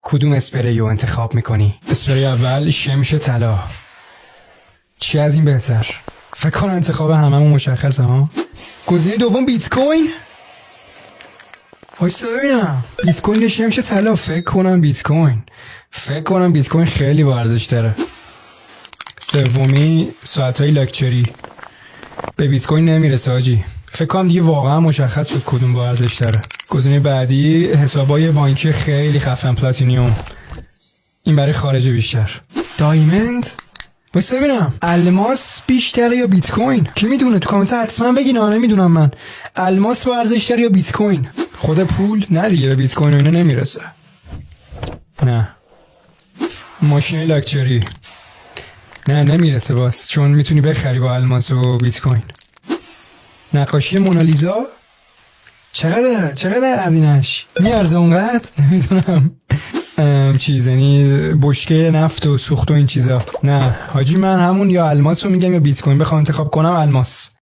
کدوم اسپری رو انتخاب میکنی؟ اسپری اول شمش طلا. چی از این بهتر؟ فکر کنم انتخاب هممون مشخصه ها. گزینه دوم بیت کوین. وایسا ببینم. بیت کوین یا شمش طلا؟ فکر کنم بیت کوین خیلی با ارزش داره. سومی ساعت‌های لاکچری. به بیت کوین نمیرسه حاجی. فکر کنم دیگه واقعا مشخص شد کدوم با ارزش داره. گزینه بعدی حسابای بانکی خیلی خفن پلاتینیوم. این برای خارج بیشتر. دایموند. واسه ببینم الماس بیشتره یا بیت کوین؟ کی میدونه؟ تو کامنت حتما بگین. نمیدونم من. الماس با ارزش داره یا بیت کوین؟ خود پول نه دیگه، به بیت کوین و اینا نمیرسه. نه. ماشین لاکچری. نه نمیرسه باز، چون میتونی بخری با الماس و بیت کوین. نقاشی مونالیزا چقدر هزینه‌اش میارزه اونقدر؟ نمیدونم. چیز یعنی بشکه نفت و سوخت و این چیزا. نه حاجی، من همون یا الماس رو میگم یا بیت کوین. بخوام انتخاب کنم الماس.